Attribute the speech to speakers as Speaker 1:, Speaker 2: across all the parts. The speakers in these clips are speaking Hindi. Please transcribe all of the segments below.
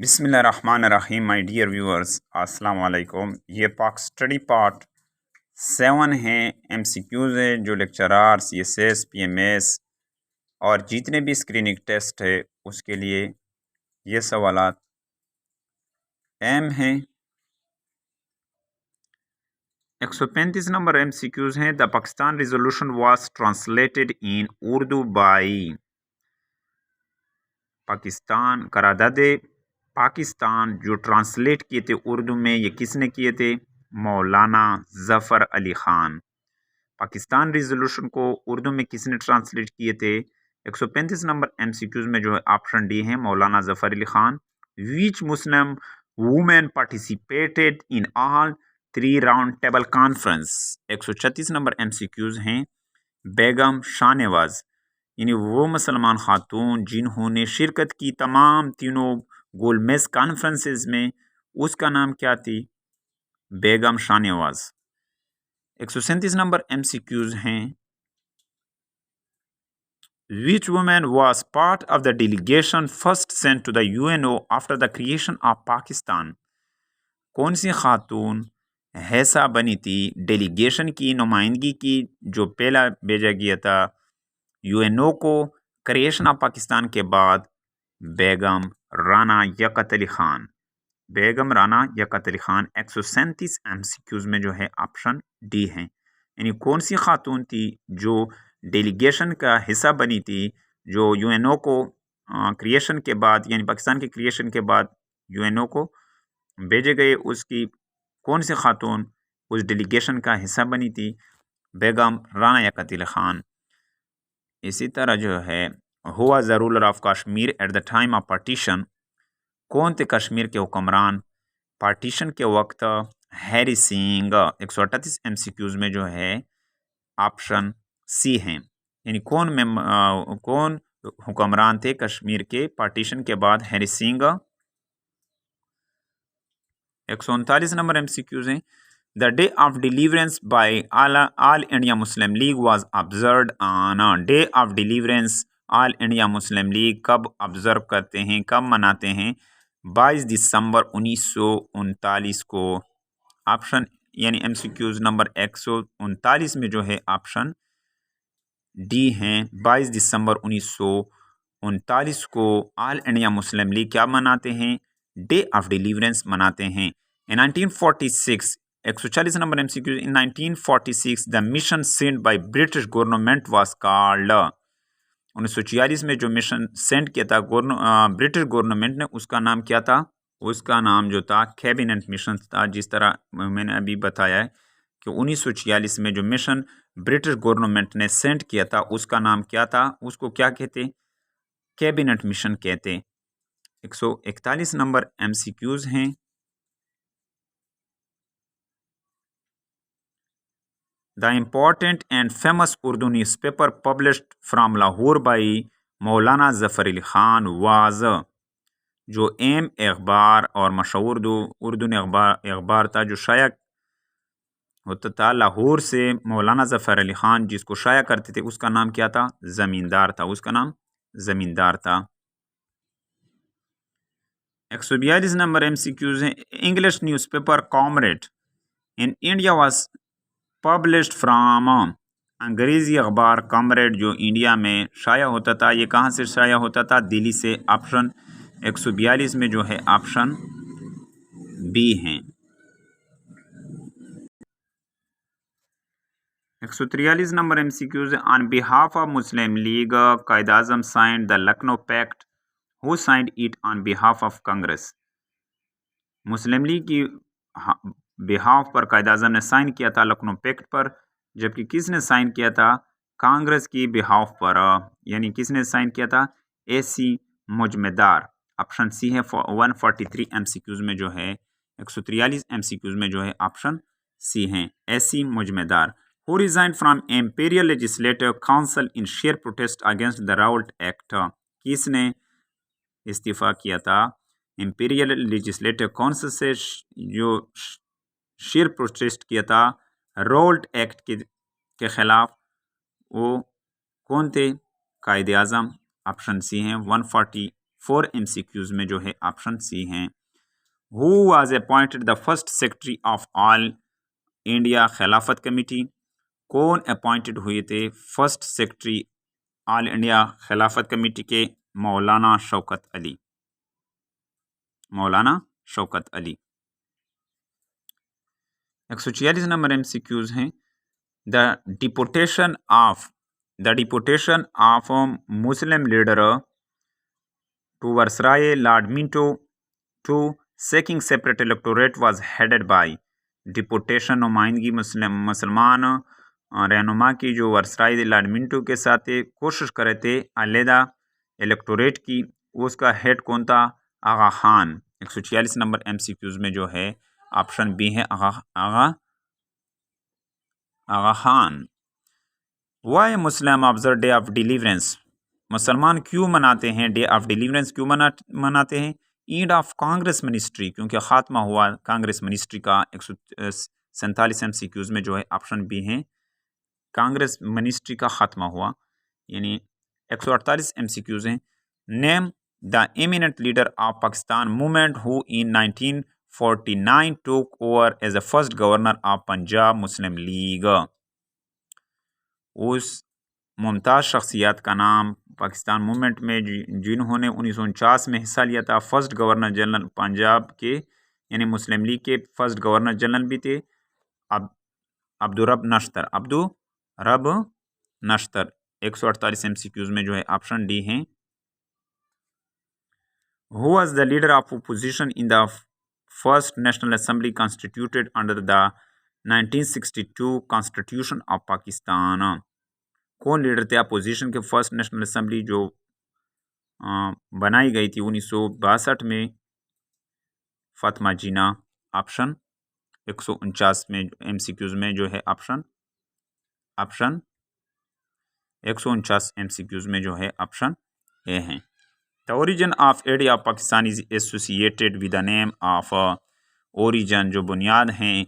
Speaker 1: बिस्मिल्लाहिर्रहमानिर्रहीम। माय डियर व्यूअर्स, अस्सलाम वालेकुम। ये पाक स्टडी पार्ट 7 है। एमसीक्यूज़ है जो लेक्चरार सीएसएस पीएमएस और जितने भी स्क्रीनिंग टेस्ट है उसके लिए ये सवालात अहम हैं। 135 नंबर एमसीक्यूज़ हैं। The Pakistan resolution was translated in Urdu by Pakistan. करारदाद पाकिस्तान जो ट्रांसलेट किए थे उर्दू में, ये किसने किए थे? मौलाना ज़फ़र अली ख़ान। पाकिस्तान रिजोल्यूशन को उर्दू में किसने ट्रांसलेट किए थे? 135 नंबर एमसीक्यूज में जो है ऑप्शन डी है Maulana Zafar Ali Khan. Which Muslim women participated in all 3 round table conference. 136 number MCQs हैं। बेगम शाहनवाज यानी वो मुसलमान खातून जिन्होंने शिरकत की तमाम तीनों गोलमेज कॉन्फ्रेंसेस में, उसका नाम क्या थी? बेगम शाहनवाज। 137 नंबर एमसीक्यूज हैं। Which woman was part of the delegation first sent to the UNO after the creation of Pakistan? कौन सी खातून हिस्सा बनी थी डेलीगेशन की नुमाइंदगी की जो पहला भेजा गया था यूएनओ को क्रिएशन ऑफ पाकिस्तान के बाद? बेगम राना यकत अली खान। बेगम राना यकत अली खान। 137 एमसीक्यूज में जो है ऑप्शन डी है। यानी कौन सी खातून थी जो डेलीगेशन का हिस्सा बनी थी जो यूएनओ को क्रिएशन के बाद, यानी पाकिस्तान के क्रिएशन के बाद यूएनओ को भेजे गए, उसकी कौन सी खातून उस डेलीगेशन का हिस्सा बनी थी? बेगम राना यकत अली खान। इसी तरह जो है हुआ the ruler of Kashmir at the time of partition. कौन थे कश्मीर के हुक्मरान पार्टीशन के वक्त? हैरी सिंह। 138 एमसीक्यूज में जो है ऑप्शन सी हैं। यानी कौन हुक्मरान थे कश्मीर के पार्टीशन के बाद? हैरी सिंह। 139 नंबर एमसीक्यूज हैं। The day of deliverance by All India Muslim League was observed on. Day of deliverance All India Muslim League कब ऑब्जर्व करते हैं, कब मनाते हैं? 22 दिसंबर 1939 को। ऑप्शन यानी एमसीक्यूज नंबर 139 में जो है ऑप्शन डी हैं। 22 दिसंबर 1939 को ऑल इंडिया मुस्लिम लीग क्या मनाते हैं? डे ऑफ डिलीवरेंस मनाते हैं। इन 1946 140 number MCQ. In 1946 the mission sent by British government was called. 1946 में जो मिशन सेंड किया था ब्रिटिश गवर्नमेंट ने, उसका नाम क्या था? उसका नाम जो था कैबिनेट मिशन था। जिस तरह मैंने अभी बताया है कि 1946 में जो मिशन ब्रिटिश गवर्नमेंट ने सेंड किया था उसका नाम क्या था? उसको क्या कहते? कैबिनेट मिशन कहते। 141 नंबर एमसीक्यूज हैं। The important and famous Urdu newspaper published from Lahore by Maulana Zafar Ali Khan was. जो एम अखबार और मशहूर उर्दू अखबार था जो शाया होता था लाहौर से, मौलाना ज़फ़र अली ख़ान जिसको शाया करते थे, उसका नाम क्या था? ज़मींदार था। उसका नाम ज़मींदार था। 142 नंबर एमसीक्यूज हैं। English newspaper comrade in India was published from. अंग्रेज़ी अखबार कॉमरेड जो इंडिया में शाया होता था, ये कहाँ से शाया होता था? दिल्ली से। ऑप्शन 142 में जो है ऑप्शन बी हैं। 143 number MCQs. On behalf of Muslim League Quaid Azam signed the Lucknow Pact. Who signed it on behalf of Congress. Muslim League की बिहाफ पर कायद आज़म ने साइन किया था लखनऊ पैक्ट पर, जबकि किसने साइन किया था? कांग्रेस की बिहाफ पर। यानी किसने साइन किया था? एसी मुजमेदार। ऑप्शन सी है। 143 एमसीक्यूज में जो है 143 एमसीक्यूज में जो है ऑप्शन सी हैं A C Majumdar. Who resign from imperial legislative council in share protest against the Rowlatt act. किसने इस्तीफा किया था एम्पेरियल लेजिस्लेटिव काउंसिल से जो शेयर प्रोटेस्ट किया था राउल्ट एक्ट के खिलाफ? वो कौन थे? कायद आज़म। ऑप्शन सी हैं 144 4 MCQs में जो है ऑप्शन सी हैं। Who was appointed the first secretary of all India Khilafat committee? कौन अपॉइंटेड हुए थे first secretary all India Khilafat committee के? मौलाना शौकत अली। मौलाना शौकत अली। 146 नंबर MCQs हैं। The deputation of Muslim leader to viceroy Lord Minto to seeking separate electorate was headed by. Deputation नुमाइंदगी मुसलमान रहनुमा की जो वर्सराय लॉर्ड मिंटो के साथ कोशिश करे थे अलहदा इलेक्टोरेट की, उसका हेड कौन था? आगा खान। 146 नंबर MCQs में जो है ऑप्शन बी है Aga Khan. Why Muslim observe day of deliverance? मुसलमान क्यों मनाते हैं डे ऑफ डिलीवरेंस? क्यों मनाते हैं? ईद ऑफ कांग्रेस मिनिस्ट्री, क्योंकि ख़ात्मा हुआ कांग्रेस मिनिस्ट्री का। 147 MCQs में जो है ऑप्शन बी है कांग्रेस मिनिस्ट्री का ख़ात्मा हुआ। यानी 148 MCQs हैं। Name the eminent leader of Pakistan movement who in 1949 took over as the first governor of Punjab Muslim League. उस मुमताज़ शख्सियत का नाम पाकिस्तान मूवमेंट में जिन्होंने 1949 में हिस्सा लिया था, फर्स्ट गवर्नर जनरल पंजाब के यानी मुस्लिम लीग के फर्स्ट गवर्नर जनरल भी थे अब्दुर्रब नश्तर। 148 MCQs में जो है ऑप्शन डी है। Who was the leader of opposition in the first national assembly constituted under the 1962 constitution of Pakistan? कौन लीडर थे अपोजिशन के फर्स्ट नेशनल असेंबली जो बनाई गई थी 1962 में? फातिमा जीना। ऑप्शन 149 में MCQs में जो है ऑप्शन 149 MCQs में जो है ऑप्शन ए हैं। The origin of idea of Pakistan is associated with the name of origin, जो बुनियाद हैं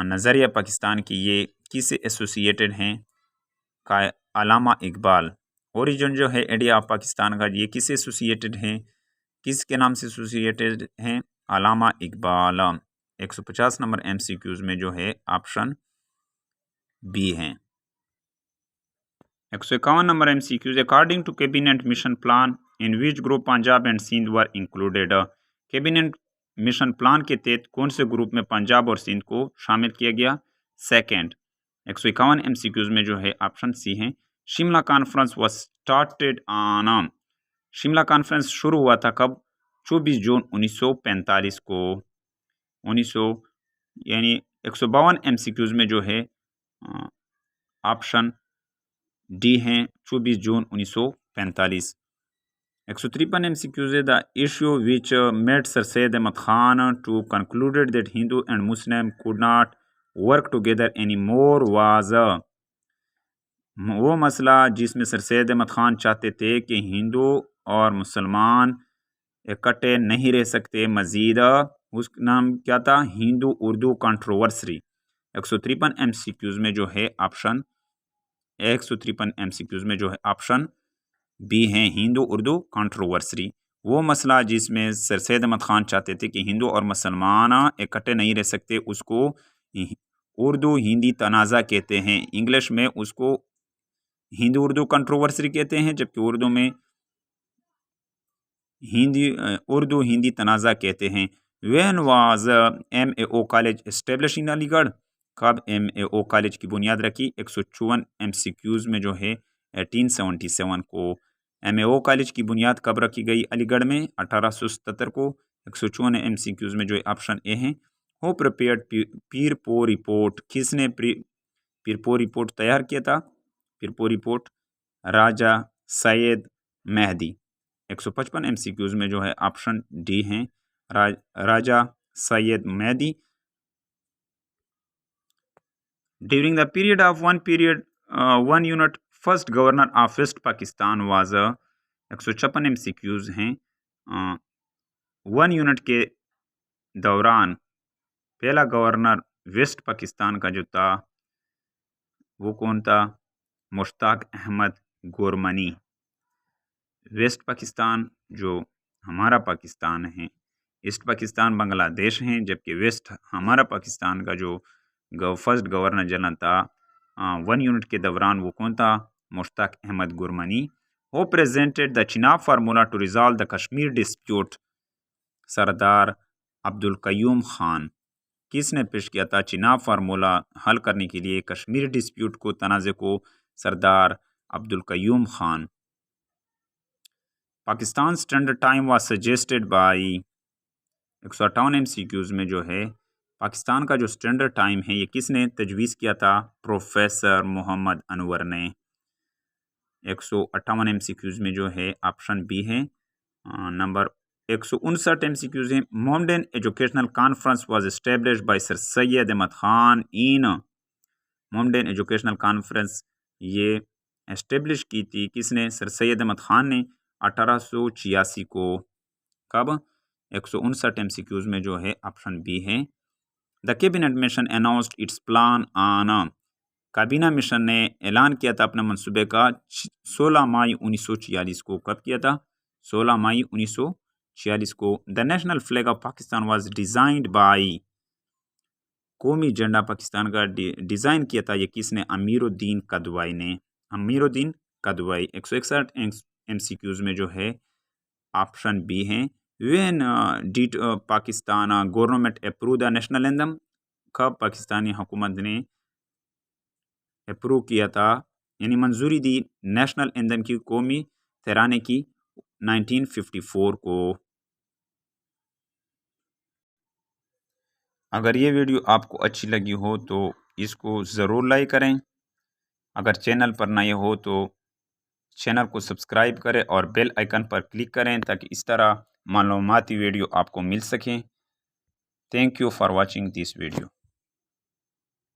Speaker 1: नज़रिया पाकिस्तान की, ये किससे एसोसिएटेड हैं? का अलामा इकबाल। ओरिजिन जो है एडिया ऑफ पाकिस्तान का, ये किससे एसोसिएटेड हैं? किसके नाम से एसोसिएटेड हैं? अलामा इकबाल। 150 नंबर MCQs में जो है ऑप्शन बी हैं। 151 number MCQs according to cabinet mission plan in which group Punjab and Sindh were included? Cabinet mission plan के तहत कौन से ग्रुप में पंजाब और सिंध को शामिल किया गया? सेकेंड। 151 MCQs में जो है ऑप्शन सी है। Shimla conference was started on. Shimla conference शुरू हुआ था कब? 24 जून 1945 को। 1900 यानी 152 MCQs में जो है ऑप्शन डी हैं 24 June 1945। 153 MCQs the issue which made Sir Syed Ahmad Khan to concluded that Hindu and Muslim could not work together any more was. वो मसला जिसमें सर सैयद अहमद खान चाहते थे कि हिंदू और मुसलमान इकट्ठे नहीं रह सकते मजीद, उसका नाम क्या था? हिंदू उर्दू कंट्रोवर्सी। 153 MCQs में जो है ऑप्शन 153 MCQs में जो है ऑप्शन बी है हिंदू उर्दू कंट्रोवर्सी। वो मसला जिसमें सर सैयद अहमद खान चाहते थे कि हिंदू और मुसलमान इकट्ठे नहीं रह सकते, उसको उर्दू हिंदी तनाज़ा कहते हैं। इंग्लिश में उसको हिंदू उर्दू कंट्रोवर्सी कहते हैं, जबकि उर्दू में उर्दू हिंदी तनाज़ा कहते हैं। When was MAO college establish in Aligarh? कब MAO कॉलेज की बुनियाद रखी? 154 MCQs में जो है 1877 को। MAO कॉलेज की बुनियाद कब रखी गई अलीगढ़ में? 1877 को। 154 MCQs में जो है ऑप्शन ए है। Who prepared Pirpur report? किसने पीरपो रिपोर्ट तैयार किया था? पीरपो रिपोर्ट राजा सैयद मेहदी। 155 MCQs में जो है ऑप्शन डी हैं Raja Syed Mehdi. During the period of one unit first governor of west Pakistan was. 156 MCQs हैं। 1 यूनिट के दौरान पहला गवर्नर वेस्ट पाकिस्तान का जो था वो कौन था? मुश्ताक अहमद गोरमनी। वेस्ट पाकिस्तान जो हमारा पाकिस्तान है, ईस्ट पाकिस्तान बांग्लादेश हैं, जबकि वेस्ट हमारा पाकिस्तान का जो फर्स्ट गवर्नर जनरल था 1 यूनिट के दौरान वो कौन था? मुश्ताक अहमद गुरमानी। वो presented the Chenab formula to resolve the Kashmir dispute. Sardar Abdul Qayyum Khan. किसने पेश किया था चिनाब फार्मूला हल करने के लिए कश्मीर डिस्प्यूट को, तनाज़े को? Sardar Abdul Qayyum Khan. Pakistan standard time was suggested by 158 MCQs में जो है पाकिस्तान का जो स्टैंडर्ड टाइम है ये किसने तजवीज़ किया था? प्रोफेसर मोहम्मद अनवर ने। 158 MCQs में जो है ऑप्शन बी है। नंबर 159 MCQs है। Mohammedan educational conference was established by sir Syed Ahmad Khan in. Mohammedan educational conference ये एस्टेब्लिश की थी किसने? सर सैयद अहमद खान ने 1886 को। कब? 159 MCQs में जो है ऑप्शन बी है। The cabinet mission announced it's plan on. काबीना मिशन ने ऐलान किया था अपने मंसूबे का 16 मई 1946 को। कब किया था? 16 मई 1946 को। The national flag of Pakistan was designed by. कौमी झंडा पाकिस्तान का डिज़ाइन किया था ये किसने? अमीरुद्दीन कदवाई ने। अमीरुद्दीन कदवाई। 161 MCQs में जो है ऑप्शन बी है। When did Pakistan government approve the national anthem. कब पाकिस्तानी हुकूमत ने अप्रूव किया था यानी मंजूरी दी नेशनल एंथम की, कौमी तराने की? 1954 को। अगर ये वीडियो आपको अच्छी लगी हो तो इसको ज़रूर लाइक करें। अगर चैनल पर नए हो तो चैनल को सब्सक्राइब करें और बेल आइकन पर क्लिक करें ताकि इस तरह मालूमाती वीडियो आपको मिल सकें। Thank you for watching this video.